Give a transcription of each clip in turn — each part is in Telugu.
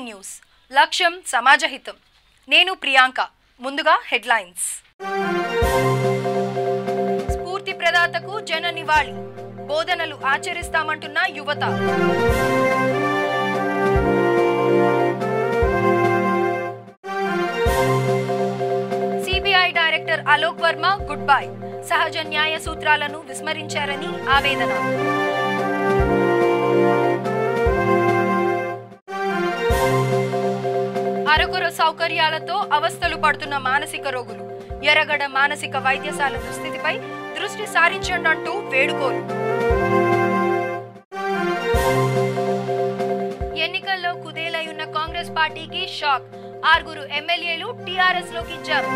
న్యూస్ లక్ష్యం సమాజహితం నేను ప్రియాంక ముందుగా హెడ్లైన్స్ స్ఫూర్తి ప్రదాతకు జన నివాళి బోధనలు ఆచరిస్తామంటున్న యువత CBI director Alok Varma good bye సహజ న్యాయ సూత్రాలను విస్మరించారని ఆవేదన అరకొర సౌకర్యాలతో అవస్థలు పడుతున్న మానసిక రోగులు ఎర్రగడ్డ మానసిక వైద్యశాల దుస్థితిపై దృష్టి సారించండంటూ వేడుకోలు ఎన్నికల్లో కుదేలై ఉన్న కాంగ్రెస్ పార్టీకి షాక్ 6 ఎమ్మెల్యేలు టీఆర్ఎస్ లోకి జంప్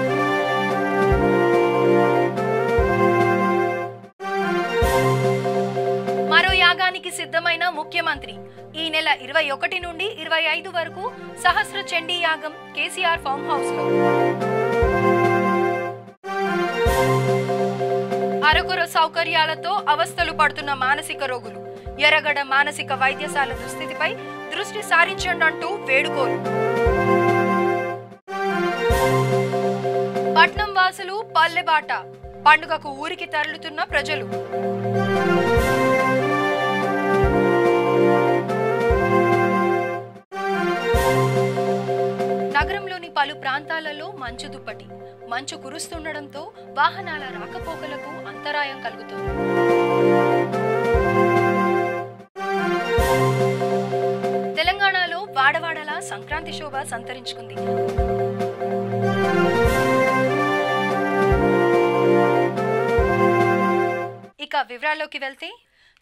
మరో యాగానికి సిద్ధమైన ముఖ్యమంత్రి ఈ నెల 21 నుండి 25 వరకు సహస్ర చండీ యాగం కేసీఆర్ ఫామ్ హౌస్ లో అరకొర సౌకర్యాలతో అవస్థలు పడుతున్న మానసిక రోగులు ఎర్రగడ్డ మానసిక వైద్యశాల దుస్థితిపై దృష్టి సారించండంటూ వేడుకోలు పట్నం వాసులు పల్లెబాట పండుగకు ఊరికి తరలుతున్న ప్రజలు నగరంలోని పలు ప్రాంతాలలో మంచు దుప్పటి మంచు కురుస్తుండటంతో వాహనాల రాకపోకలకు అంతరాయం కలుగుతోంది తెలంగాణలో వాడవాడలా సంక్రాంతి శోభ సంతరించుకుంది ఇక వివరాల్లోకి వెళ్తే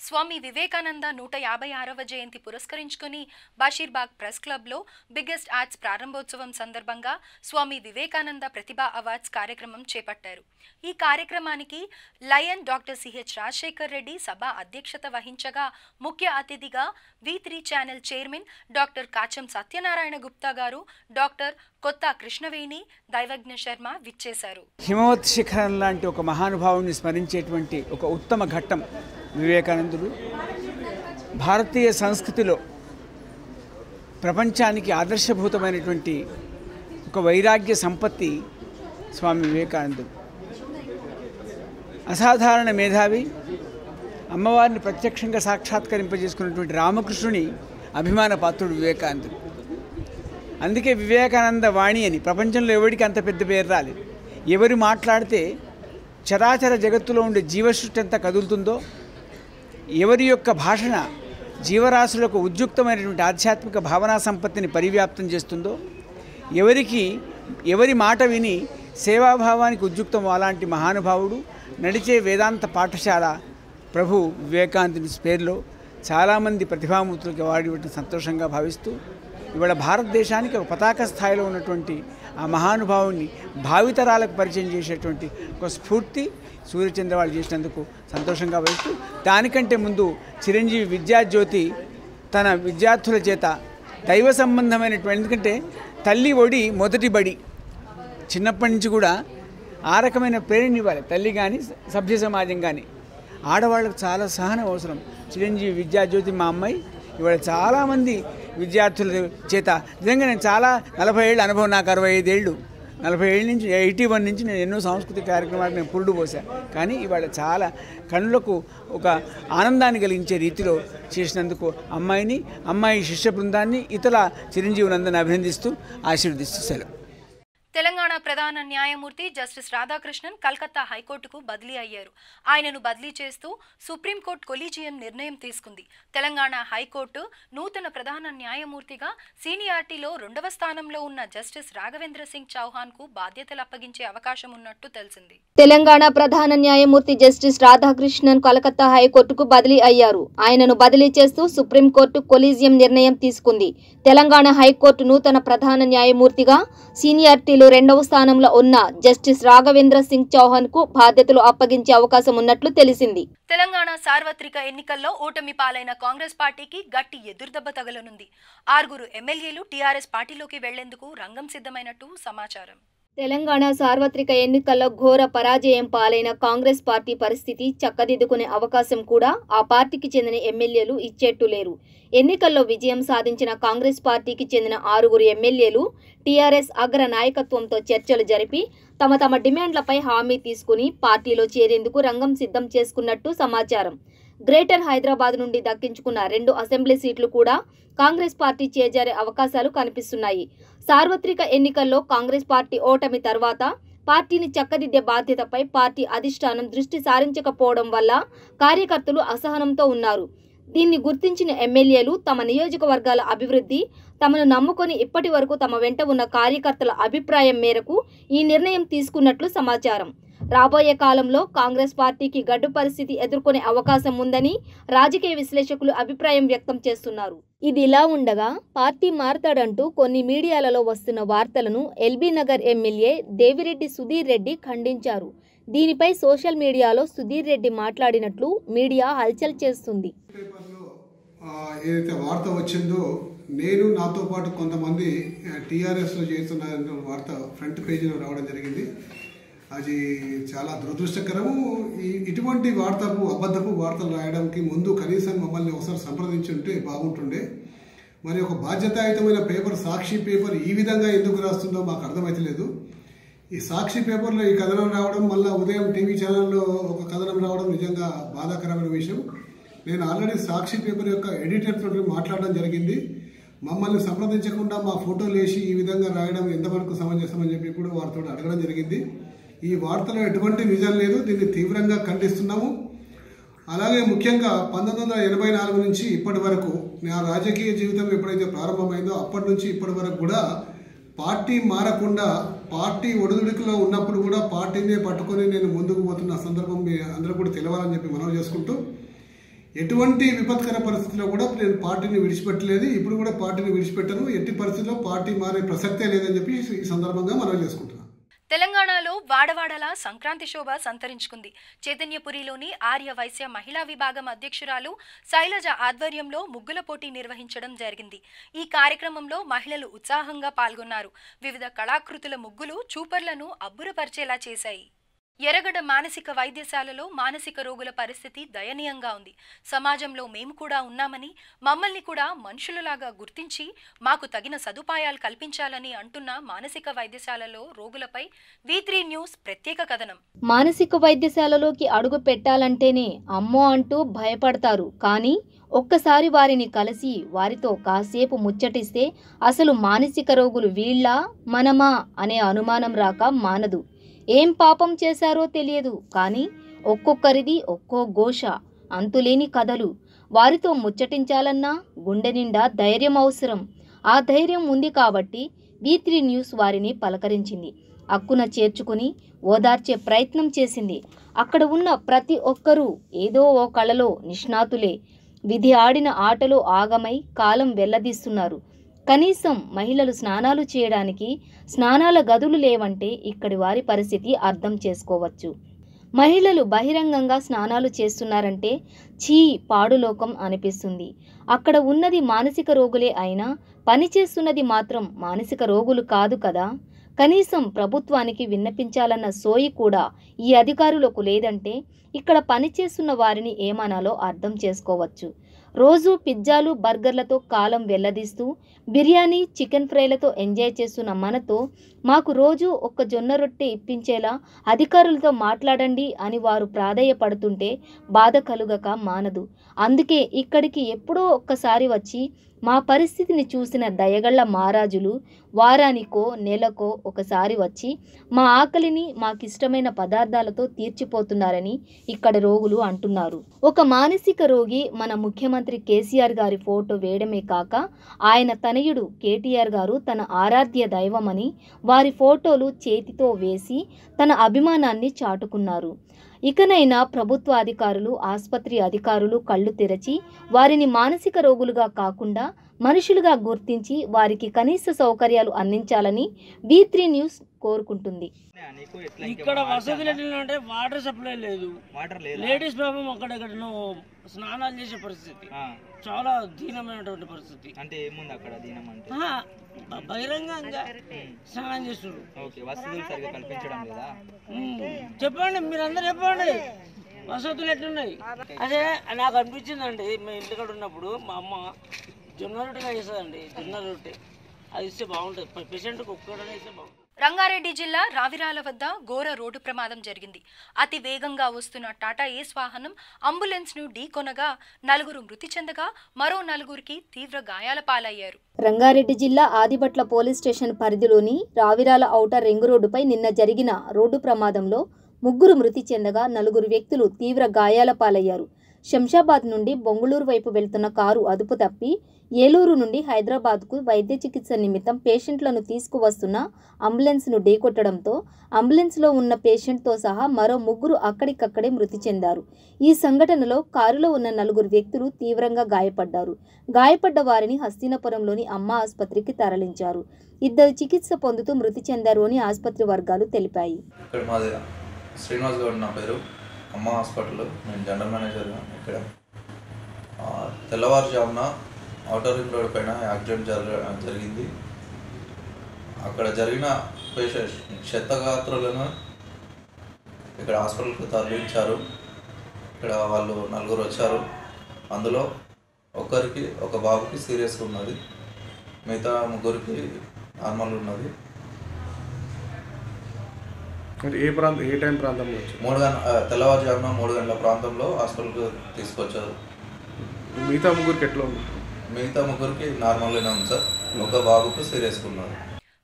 స్వామి వివేకానంద 156వ జయంతి పురస్కరించుకుని బషీర్బాగ్ ప్రెస్ క్లబ్లో బిగ్గెస్ట్ ఆర్ట్స్ ప్రారంభోత్సవం సందర్భంగా స్వామి వివేకానంద ప్రతిభా అవార్డ్స్ కార్యక్రమం చేపట్టారు. ఈ కార్యక్రమానికి lion doctor CH Rajasekhar Reddy సభ అధ్యక్షత వహించగా ముఖ్య అతిథిగా V3 channel chairman doctor Kacham Satyanarayana Gupta గారు, డాక్టర్ కొత్త కృష్ణవేణి, దైవజ్ఞ శర్మ విచ్చేశారు. హిమవత్ శిఖరం లాంటి ఒక మహానుభావుని స్మరించేటువంటి ఒక ఉత్తమ ఘట్టం వివేకానందుడు. భారతీయ సంస్కృతిలో ప్రపంచానికి ఆదర్శభూతమైనటువంటి ఒక వైరాగ్య సంపత్తి స్వామి వివేకానందుడు. అసాధారణ మేధావి, అమ్మవారిని ప్రత్యక్షంగా సాక్షాత్కరింపజేసుకున్నటువంటి రామకృష్ణుని అభిమాన పాత్రుడు వివేకానందుడు. అందుకే వివేకానంద వాణి అని ప్రపంచంలో ఎవరికి అంత పెద్ద పేరు రాలేదు. ఎవరు మాట్లాడితే చరాచర జగత్తులో ఉండే జీవసృష్టి అంతా కదులుతుందో, ఎవరి యొక్క భాషణ జీవరాశులకు ఉద్యుక్తమైనటువంటి ఆధ్యాత్మిక భావనా సంపత్తిని పరివ్యాప్తం చేస్తుందో, ఎవరి మాట విని సేవాభావానికి ఉద్యుక్తం అలాంటి మహానుభావుడు నడిచే వేదాంత పాఠశాల ప్రభు వివేకానందుని పేరులో చాలామంది ప్రతిభామూర్తులకు అవార్డు ఇవ్వడం సంతోషంగా భావిస్తూ, ఇవాళ భారతదేశానికి ఒక పతాక స్థాయిలో ఉన్నటువంటి ఆ మహానుభావుని భావితరాలకు పరిచయం చేసేటువంటి ఒక స్ఫూర్తి సూర్యచంద్ర వాళ్ళు చేసినందుకు సంతోషంగా భావిస్తూ, దానికంటే ముందు చిరంజీవి విద్యాజ్యోతి తన విద్యార్థుల చేత దైవ సంబంధమైనటువంటి, ఎందుకంటే తల్లి ఒడి మొదటి బడి, చిన్నప్పటి నుంచి కూడా ఆ రకమైన ప్రేరణ ఇవ్వాలి తల్లి కానీ సభ్య సమాజం కానీ. ఆడవాళ్ళకు చాలా సహనం అవసరం. చిరంజీవి విద్యాజ్యోతి మా అమ్మాయి ఇవాళ చాలామంది విద్యార్థుల చేత నిజంగా నేను చాలా 40 ఏళ్ళ అనుభవం, నాకు 65 ఏళ్ళు, 40 ఏళ్ళ నుంచి 81 నుంచి నేను ఎన్నో సాంస్కృతిక కార్యక్రమాలకు నేను పురుడు పోసాను. కానీ ఇవాళ చాలా కళ్ళకు ఒక ఆనందాన్ని కలిగించే రీతిలో చేసినందుకు అమ్మాయి శిష్య బృందాన్ని ఇతర చిరంజీవులందరినీ అభినందిస్తూ ఆశీర్వదిస్తూ సెలవు. తెలంగాణ ప్రధాన న్యాయమూర్తి జస్టిస్ రాధాకృష్ణన్ కల్కత్తా హైకోర్టుకు బదిలీ అయ్యారు. ఆయనను బదిలీ చేస్తూ సుప్రీంకోర్టు కొలీజియం నిర్ణయం తీసుకుంది. తెలంగాణ హైకోర్టు నూతన ప్రధాన న్యాయమూర్తిగా సీనియారిటీలో 2వ స్థానంలో ఉన్న జస్టిస్ రాఘవేంద్ర సింగ్ చౌహాన్ కు బాధ్యతలు అప్పగించే అవకాశం ఉన్నట్టు తెలిసింది. తెలంగాణ ప్రధాన న్యాయమూర్తి జస్టిస్ రాధాకృష్ణన్ కలకత్తా హైకోర్టుకు బదిలీ అయ్యారు. ఆయనను బదిలీ చేస్తూ సుప్రీంకోర్టు కొలీజియం నిర్ణయం తీసుకుంది. తెలంగాణ హైకోర్టు నూతన ప్రధాన న్యాయమూర్తిగా సీనియారిటీలో 2వ స్థానంలో ఉన్న జస్టిస్ రాఘవేంద్ర సింగ్ చౌహాన్ కు బాధ్యతలు అప్పగించే అవకాశం ఉన్నట్లు తెలిసింది. తెలంగాణ సార్వత్రిక ఎన్నికల్లో ఓటమి పాలైన కాంగ్రెస్ పార్టీకి గట్టి ఎదురుదెబ్బ తగలనుంది. 6 ఎమ్మెల్యేలు టీఆర్ఎస్ పార్టీలోకి వెళ్లేందుకు రంగం సిద్ధమైనట్టు సమాచారం. తెలంగాణ సార్వత్రిక ఎన్నికల్లో ఘోర పరాజయం పాలైన కాంగ్రెస్ పార్టీ పరిస్థితి చక్కదిద్దుకునే అవకాశం కూడా ఆ పార్టీకి చెందిన ఎమ్మెల్యేలు ఇచ్చేట్టు లేరు. ఎన్నికల్లో విజయం సాధించిన కాంగ్రెస్ పార్టీకి చెందిన 6 ఎమ్మెల్యేలు టీఆర్ఎస్ అగ్ర నాయకత్వంతో చర్చలు జరిపి తమ డిమాండ్లపై హామీ తీసుకుని పార్టీలో చేరేందుకు రంగం సిద్ధం చేసుకున్నట్టు సమాచారం. గ్రేటర్ హైదరాబాద్ నుండి దక్కించుకున్న 2 అసెంబ్లీ సీట్లు కూడా కాంగ్రెస్ పార్టీ చేజారే అవకాశాలు కనిపిస్తున్నాయి. సార్వత్రిక ఎన్నికల్లో కాంగ్రెస్ పార్టీ ఓటమి తర్వాత పార్టీని చక్కదిద్దే బాధ్యతపై పార్టీ అధిష్టానం దృష్టి సారించకపోవడం వల్ల కార్యకర్తలు అసహనంతో ఉన్నారు. దీన్ని గుర్తించిన ఎమ్మెల్యేలు తమ నియోజకవర్గాల అభివృద్ధి, తమను నమ్ముకొని ఇప్పటి వరకు తమ వెంట ఉన్న కార్యకర్తల అభిప్రాయం మేరకు ఈ నిర్ణయం తీసుకున్నట్లు సమాచారం. రాబోయే కాలంలో కాంగ్రెస్ పార్టీకి గడ్డు పరిస్థితి ఎదుర్కొనే అవకాశం ఉందని రాజకీయ విశ్లేషకులు అభిప్రాయం వ్యక్తం చేస్తున్నారు. ఇది ఇలా ఉండగా పార్టీ మారతాడంటూ కొన్ని మీడియాలలో వస్తున్న వార్తలను ఎల్బీ నగర్ ఎమ్మెల్యే దేవిరెడ్డి సుధీర్ రెడ్డి ఖండించారు. దీనిపై సోషల్ మీడియాలో సుధీర్ రెడ్డి మాట్లాడినట్లు మీడియా హల్చల్ చేస్తుంది. ఏదైతే వార్త వచ్చిందో నేను నాతో పాటు కొంతమంది టీఆర్ఎస్లో చేస్తున్న వార్త ఫ్రంట్ పేజీలో రావడం జరిగింది. అది చాలా దురదృష్టకరము. ఇటువంటి అబద్ధపు వార్తలు రాయడానికి ముందు కనీసం మమ్మల్ని ఒకసారి సంప్రదించి ఉంటే బాగుంటుండే. మరి ఒక బాధ్యతాయుతమైన పేపర్ సాక్షి పేపర్ ఈ విధంగా ఎందుకు రాస్తుందో మాకు అర్థమైతలేదు. ఈ సాక్షి పేపర్లో ఈ కథనం రావడం, మళ్ళీ ఉదయం టీవీ ఛానల్లో ఒక కథనం రావడం నిజంగా బాధాకరమైన విషయం. నేను ఆల్రెడీ సాక్షి పేపర్ యొక్క ఎడిటర్ తోటి మాట్లాడడం జరిగింది. మమ్మల్ని సంప్రదించకుండా మా ఫోటోలు వేసి ఈ విధంగా రాయడం ఎంతవరకు సమంజసమని చెప్పి కూడా వారితో అడగడం జరిగింది. ఈ వార్తలో ఎటువంటి నిజం లేదు. దీన్ని తీవ్రంగా ఖండిస్తున్నాము. అలాగే ముఖ్యంగా 1984 నుంచి ఇప్పటి వరకు నా రాజకీయ జీవితం ఎప్పుడైతే ప్రారంభమైందో అప్పటి నుంచి ఇప్పటి వరకు కూడా పార్టీ మారకుండా, పార్టీ ఒడిదుడుకులో ఉన్నప్పుడు కూడా పార్టీనే పట్టుకొని నేను ముందుకు పోతున్న సందర్భం మీ అందరూ కూడా తెలవాలని చెప్పి మనవి చేసుకుంటూ, ఎటువంటి విపత్కర పరిస్థితిలో కూడా నేను పార్టీని విడిచిపెట్టలేదు. ఇప్పుడు కూడా పార్టీని విడిచిపెట్టను. ఎట్టి పరిస్థితుల్లో పార్టీ మారే ప్రసక్తే లేదని చెప్పి ఈ సందర్భంగా మనవి చేసుకుంటున్నాను. తెలంగాణలో వాడవాడలా సంక్రాంతి శోభ సంతరించుకుంది. చైతన్యపురిలోని ఆర్య వైశ్య మహిళా విభాగం అధ్యక్షురాలు శైలజ ఆధ్వర్యంలో ముగ్గుల పోటీ నిర్వహించడం జరిగింది. ఈ కార్యక్రమంలో మహిళలు ఉత్సాహంగా పాల్గొన్నారు. వివిధ కళాకృతుల ముగ్గులు చూపర్లను అబ్బురపరిచేలా చేశాయి. ఎర్రగడ్డ మానసిక వైద్యశాలలో మానసిక రోగుల పరిస్థితి దయనీయంగా ఉంది. సమాజంలో మేము కూడా ఉన్నామని, మమ్మల్ని కూడా మనుషులలాగా గుర్తించి మాకు తగిన సదుపాయాలు కల్పించాలని అంటున్న మానసిక వైద్యశాలలో రోగులపై V3 న్యూస్ ప్రత్యేక కథనం. మానసిక వైద్యశాలలోకి అడుగు పెట్టాలంటేనే అమ్మో అంటూ భయపడతారు. కానీ ఒక్కసారి వారిని కలిసి వారితో కాసేపు ముచ్చటిస్తే అసలు మానసిక రోగులు వీళ్ళా మనమా అనే అనుమానం రాక మానదు. ఏం పాపం చేశారో తెలియదు, కానీ ఒక్కొక్కరిది ఒక్కో ఘోష, అంతులేని కథలు. వారితో ముచ్చటించాలన్నా గుండె నిండా ధైర్యం అవసరం. ఆ ధైర్యం ఉంది కాబట్టి V3 న్యూస్ వారిని పలకరించింది. అక్కున చేర్చుకుని ఓదార్చే ప్రయత్నం చేసింది. అక్కడ ఉన్న ప్రతి ఒక్కరూ ఏదో ఓ కళలో నిష్ణాతులే. విధి ఆడిన ఆటలో ఆగమై కాలం వెల్లదీస్తున్నారు. కనీసం మహిళలు స్నానాలు చేయడానికి స్నానాల గదులు లేవంటే ఇక్కడి వారి పరిస్థితి అర్థం చేసుకోవచ్చు. మహిళలు బహిరంగంగా స్నానాలు చేస్తున్నారంటే ఛీ పాడులోకం అనిపిస్తుంది. అక్కడ ఉన్నది మానసిక రోగులే అయినా పనిచేస్తున్నది మాత్రం మానసిక రోగులు కాదు కదా. కనీసం ప్రభుత్వానికి విన్నపించాలన్న సోయి కూడా ఈ అధికారులకు లేదంటే ఇక్కడ పనిచేస్తున్న వారిని ఏమనాలో అర్థం చేసుకోవచ్చు. రోజు పిజ్జాలు బర్గర్లతో కాలం వెల్లదీస్తూ బిర్యానీ చికెన్ ఫ్రైలతో ఎంజాయ్ చేస్తున్న మనతో మాకు రోజు ఒక్క జొన్న రొట్టె ఇప్పించేలా అధికారులతో మాట్లాడండి అని వారు ప్రాధేయపడుతుంటే బాధ కలుగక మానదు. అందుకే ఇక్కడికి ఎప్పుడో ఒక్కసారి వచ్చి మా పరిస్థితిని చూసిన దయగళ్ల మహారాజులు వారానికో నెలకో ఒకసారి వచ్చి మా ఆకలిని మాకిష్టమైన పదార్థాలతో తీర్చిపోతున్నారని ఇక్కడ రోగులు అంటున్నారు. ఒక మానసిక రోగి మన ముఖ్యమంత్రి కేసీఆర్ గారి ఫోటో వేయడమే కాక ఆయన తనయుడు కేటీఆర్ గారు తన ఆరాధ్య దైవమని వారి ఫోటోలు చేతితో వేసి తన అభిమానాన్ని చాటుకున్నారు. ఇకనైనా ప్రభుత్వ అధికారులు, ఆసుపత్రి అధికారులు కళ్ళు తెరచి వారిని మానసిక రోగులుగా కాకుండా మనుషులుగా గుర్తించి వారికి కనీస సౌకర్యాలు అందించాలని V3 న్యూస్ కోరుకుంటుంది. ఇక్కడ వసతులు ఎట్లా అంటే వాటర్ సప్లై లేదు, లేడీస్ ప్రాబ్లం అక్కడెక్కడనో స్నానాలు చేసే పరిస్థితి, చాలా దీనమైనటువంటి పరిస్థితి. అంటే ఏముంది అక్కడ దీనం అంటే? బహిరంగంగా స్నానం చేస్తున్నారు. ఓకే, వసతులు సరిగా కల్పించడం లేదా? చెప్పండి, మీరందరూ చెప్పండి వసతులు ఎట్లున్నాయి. అదే నాకు అనిపించిందండి, మేము ఇంటికాడ ఉన్నప్పుడు మా అమ్మ జొన్న రొట్టెగా చేస్తుందండి. జొన్న రొట్టె అది ఇస్తే బాగుంటుంది, పేషెంట్కి ఒక్కడనే ఇస్తే బాగుంటుంది. రంగారెడ్డి జిల్లా రావిరాల వద్ద ఘోర రోడ్డు ప్రమాదం జరిగింది. అతి వేగంగా వస్తున్న టాటా ఏస్ వాహనం అంబులెన్స్ ను ఢీకొనగా 4 మృతి చెందగా మరో 4కి తీవ్ర గాయాల పాలయ్యారు. రంగారెడ్డి జిల్లా ఆదిబట్ల పోలీస్ స్టేషన్ పరిధిలోని రావిరాల ఔటర్ రింగ్ రోడ్డుపై నిన్న జరిగిన రోడ్డు ప్రమాదంలో 3 మృతి చెందగా 4 వ్యక్తులు తీవ్ర గాయాల పాలయ్యారు. శంషాబాద్ నుండి బొంగుళూరు వైపు వెళ్తున్న కారు అదుపు తప్పి ఏలూరు నుండి హైదరాబాద్కు వైద్య చికిత్స నిమిత్తం పేషెంట్లను తీసుకువస్తున్న అంబులెన్స్ను ఢీకొట్టడంతో అంబులెన్స్లో ఉన్న పేషెంట్తో సహా మరో 3 అక్కడికక్కడే మృతి చెందారు. ఈ సంఘటనలో కారులో ఉన్న 4 వ్యక్తులు తీవ్రంగా గాయపడ్డారు. గాయపడ్డ వారిని హస్తినాపురంలోని అమ్మ ఆసుపత్రికి తరలించారు. 2 చికిత్స పొందుతూ మృతి చెందారు అని ఆసుపత్రి వర్గాలు తెలిపాయి. శ్రీనివాస్ గౌడ్ నా పేరు, అమ్మ హాస్పిటల్లో నేను జనరల్ మేనేజర్గా. ఇక్కడ తెల్లవారుజామున ఔటర్ రింగ్ రోడ్ పైన యాక్సిడెంట్ జరిగింది. అక్కడ జరిగిన క్షతగాత్రులను ఇక్కడ హాస్పిటల్కి తరలించారు. ఇక్కడ వాళ్ళు 4 వచ్చారు. అందులో ఒక బాబుకి సీరియస్గా ఉన్నది, మిగతా 3కి నార్మల్ ఉన్నది. ఏ టైం ప్రాంతంలో తెల్లవారుజామున 3 గంటల ప్రాంతంలో హాస్పిటల్కి తీసుకొచ్చారు. మిగతా 3కి ఎట్లా ఉంది? మిగతా 3కి నార్మల్గానే ఉంది సార్, ఒక బాబుకు సీరియస్గా ఉన్నారు.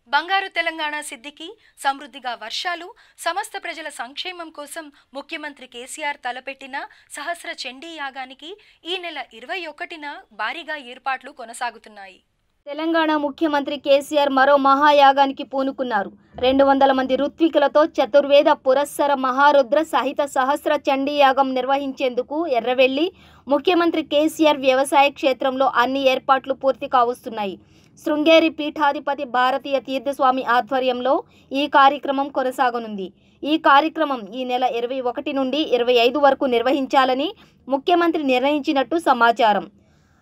బంగారు తెలంగాణ సిద్ధికి సమృద్ధిగా వర్షాలు, సమస్త ప్రజల సంక్షేమం కోసం ముఖ్యమంత్రి కేసీఆర్ తలపెట్టిన సహస్ర చండీ యాగానికి ఈ నెల 21న భారీగా ఏర్పాట్లు కొనసాగుతున్నాయి. తెలంగాణ ముఖ్యమంత్రి కేసీఆర్ మరో మహాయాగానికి పూనుకున్నారు. 200 మంది ఋత్వికులతో చతుర్వేద పురస్సర మహారుద్ర సహిత సహస్ర చండీ యాగం నిర్వహించేందుకు ఎర్రవెల్లి ముఖ్యమంత్రి కేసీఆర్ వ్యవసాయ క్షేత్రంలో అన్ని ఏర్పాట్లు పూర్తి కావస్తున్నాయి. శృంగేరి పీఠాధిపతి భారతీయ తీర్థస్వామి ఆధ్వర్యంలో ఈ కార్యక్రమం కొనసాగనుంది. ఈ కార్యక్రమం ఈ నెల 21 నుండి 25 వరకు నిర్వహించాలని ముఖ్యమంత్రి నిర్ణయించినట్టు సమాచారం.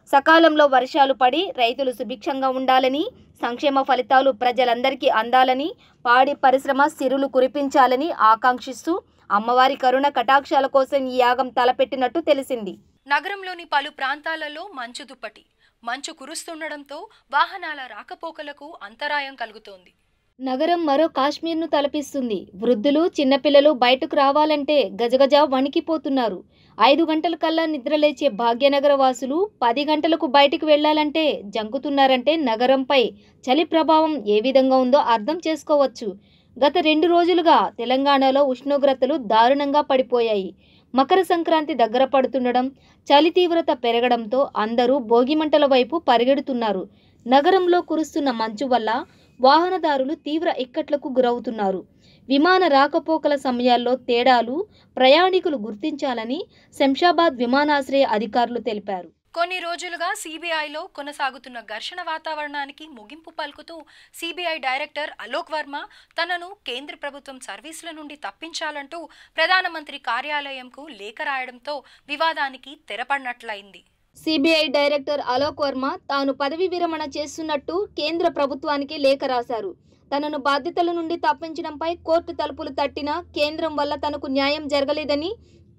సకాలంలో వర్షాలు పడి రైతులు సుభిక్షంగా ఉండాలని, సంక్షేమ ఫలితాలు ప్రజలందరికీ అందాలని, పాడి పరిశ్రమ సిరులు కురిపించాలని ఆకాంక్షిస్తూ అమ్మవారి కరుణ కటాక్షాల కోసం ఈ యాగం తలపెట్టినట్టు తెలిసింది. నగరంలోని పలు ప్రాంతాలలో మంచు దుప్పటి, మంచు కురుస్తుండడంతో వాహనాల రాకపోకలకు అంతరాయం కలుగుతోంది. నగరం మరో కాశ్మీర్ను తలపిస్తుంది. వృద్ధులు, చిన్నపిల్లలు బయటకు రావాలంటే గజగజ వణికిపోతున్నారు. 5 గంటల కల్లా నిద్రలేచే భాగ్యనగర వాసులు 10 గంటలకు బయటకు వెళ్లాలంటే జంకుతున్నారంటే నగరంపై చలి ప్రభావం ఏ విధంగా ఉందో అర్థం చేసుకోవచ్చు. గత 2 రోజులుగా తెలంగాణలో ఉష్ణోగ్రతలు దారుణంగా పడిపోయాయి. మకర సంక్రాంతి దగ్గర పడుతుండడం, చలి తీవ్రత పెరగడంతో అందరూ భోగిమంటల వైపు పరిగెడుతున్నారు. నగరంలో కురుస్తున్న మంచు వల్ల వాహనదారులు తీవ్ర ఇక్కట్లకు గురవుతున్నారు. విమాన రాకపోకల సమయాల్లో తేడాలు ప్రయాణికులు గుర్తించాలని శంషాబాద్ విమానాశ్రయ అధికారులు తెలిపారు. కొన్ని రోజులుగా సిబిఐలో కొనసాగుతున్న ఘర్షణ వాతావరణానికి ముగింపు పలుకుతూ సిబిఐ డైరెక్టర్ అలోక్ వర్మ తనను కేంద్ర ప్రభుత్వం సర్వీసుల నుండి తప్పించాలంటూ ప్రధానమంత్రి కార్యాలయంకు లేఖ రాయడంతో వివాదానికి తెరపడినట్లయింది. సిబిఐ డైరెక్టర్ అలోక్ వర్మ తాను పదవి విరమణ చేస్తున్నట్టు కేంద్ర ప్రభుత్వానికి లేఖ రాశారు. తనను బాధ్యతల నుండి తప్పించడంపై కోర్టు తలుపులు తట్టినా కేంద్రం వల్ల తనకు న్యాయం జరగలేదని,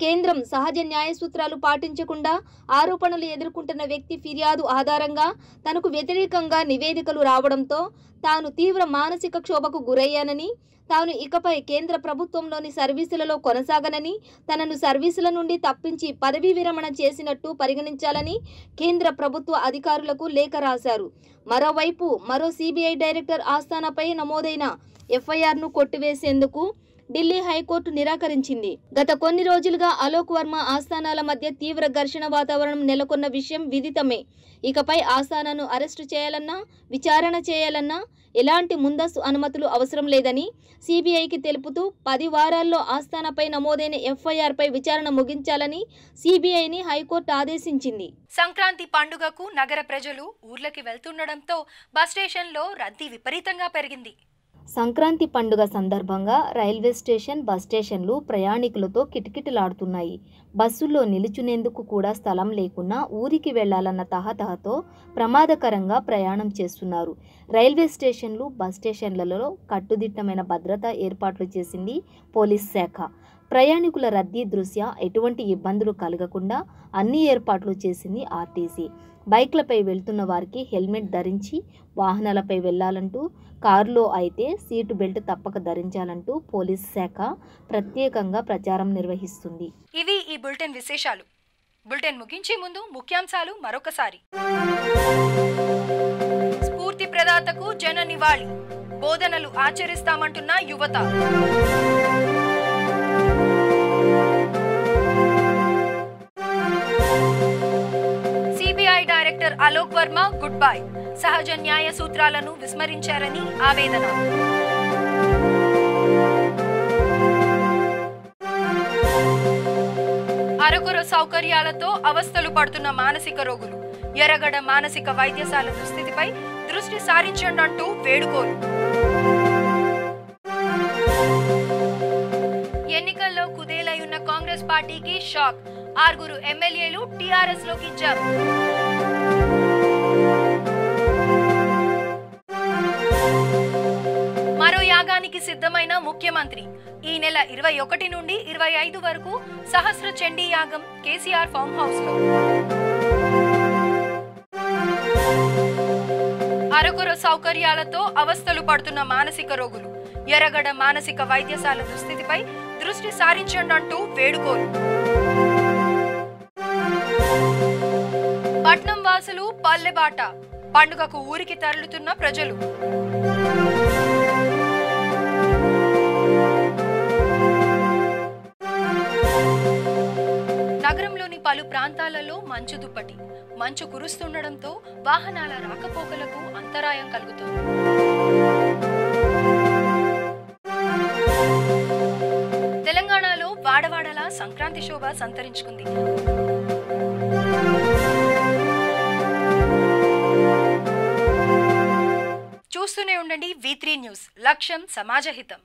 కేంద్రం సహజ న్యాయ సూత్రాలు పాటించకుండా ఆరోపణలు ఎదుర్కొంటున్న వ్యక్తి ఫిర్యాదు ఆధారంగా తనకు వ్యతిరేకంగా నివేదికలు రావడంతో తాను తీవ్ర మానసిక క్షోభకు గురయ్యానని, తాను ఇకపై కేంద్ర ప్రభుత్వంలోని సర్వీసులలో కొనసాగనని, తనను సర్వీసుల నుండి తప్పించి పదవీ విరమణ చేసినట్టు పరిగణించాలని కేంద్ర ప్రభుత్వ అధికారులకు లేఖ రాశారు. మరోవైపు మరో సిబిఐ డైరెక్టర్ ఆస్థానాపై నమోదైన ఎఫ్ఐఆర్ను కొట్టివేసేందుకు ఢిల్లీ హైకోర్టు నిరాకరించింది. గత కొన్ని రోజులుగా అలోక్ వర్మ ఆస్థానాల మధ్య తీవ్ర ఘర్షణ వాతావరణం నెలకొన్న విషయం విదితమే. ఇకపై ఆస్థానాను అరెస్టు చేయాలన్నా, విచారణ చేయాలన్నా ఎలాంటి ముందస్తు అనుమతులు అవసరం లేదని సిబిఐకి తెలుపుతూ 10 వారాల్లో ఆస్థానాపై నమోదైన ఎఫ్ఐఆర్పై విచారణ ముగించాలని సిబిఐని హైకోర్టు ఆదేశించింది. సంక్రాంతి పండుగకు నగర ప్రజలు ఊర్లకి వెళ్తుండడంతో బస్ స్టేషన్లో రద్దీ విపరీతంగా పెరిగింది. సంక్రాంతి పండుగ సందర్భంగా రైల్వే స్టేషన్, బస్ స్టేషన్లు ప్రయాణికులతో కిటకిటలాడుతున్నాయి. బస్సుల్లో నిలుచునేందుకు కూడా స్థలం లేకున్నా ఊరికి వెళ్లాలన్న తహతహతో ప్రమాదకరంగా ప్రయాణం చేస్తున్నారు. రైల్వే స్టేషన్లు, బస్ స్టేషన్లలో కట్టుదిట్టమైన భద్రతా ఏర్పాట్లు చేసింది పోలీస్ శాఖ. ప్రయాణికుల రద్దీ దృష్ట్యా ఎటువంటి ఇబ్బందులు కలగకుండా అన్ని ఏర్పాట్లు చేసింది ఆర్టీసీ. బైక్లపై వెళ్తున్న వారికి హెల్మెట్ ధరించి వాహనాలపై వెళ్లాలంటూ, కారులో అయితే సీటు బెల్ట్ తప్పక ధరించాలంటూ పోలీస్ శాఖ ప్రత్యేకంగా ప్రచారం నిర్వహిస్తుంది. ఇవి ఈ బులెటిన్ విశేషాలు. బులెటిన్ ముగించే ముందు ముఖ్యాంశాలు మరొకసారి. స్ఫూర్తి ప్రదాతకు జన నివాళి, బోధనలు ఆచరిస్తామంటున్న యువత. CBI director Alok Varma good bye, సహజ న్యాయ సూత్రాలను విస్మరించారని ఆవేదన. అరకొర సౌకర్యాలతో అవస్థలు పడుతున్న మానసిక రోగులు, ఎర్రగడ్డ మానసిక వైద్యశాల దుస్థితిపై దృష్టి సారించండంటూ వేడుకోలు. ఎన్నికల్లో కుదేలైయున్న కాంగ్రెస్ పార్టీకి షాక్, 6 ఎమ్మెల్యేలు టీఆర్ఎస్ లోకి జంప్. మరో యాగానికి సిద్ధమైన ముఖ్యమంత్రి. ఈ నెల 21 నుండి 25 వరకు సహస్ర చండీ యాగం కేసీఆర్ ఫామ్ హౌస్ లో. అరకొర సౌకర్యాలతో అవస్థలు పడుతున్న మానసిక రోగులు, ఎర్రగడ్డ మానసిక వైద్యశాల దుస్థితిపై దృష్టి సారించండంటూ వేడుకోలు. పట్నం వాసులు పల్లెబాట, పండుగకు ఊరికి తరలుతున్న ప్రజలు. నగరంలోని పలు ప్రాంతాలలో మంచు దుప్పటి, మంచు కురుస్తుండటంతో వాహనాల రాకపోకలకు అంతరాయం కలుగుతోంది. తెలంగాణలో వాడవాడలా సంక్రాంతి శోభ సంతరించుకుంది. చూస్తూనే ఉండండి V3 న్యూస్, లక్ష్యం సమాజహితం.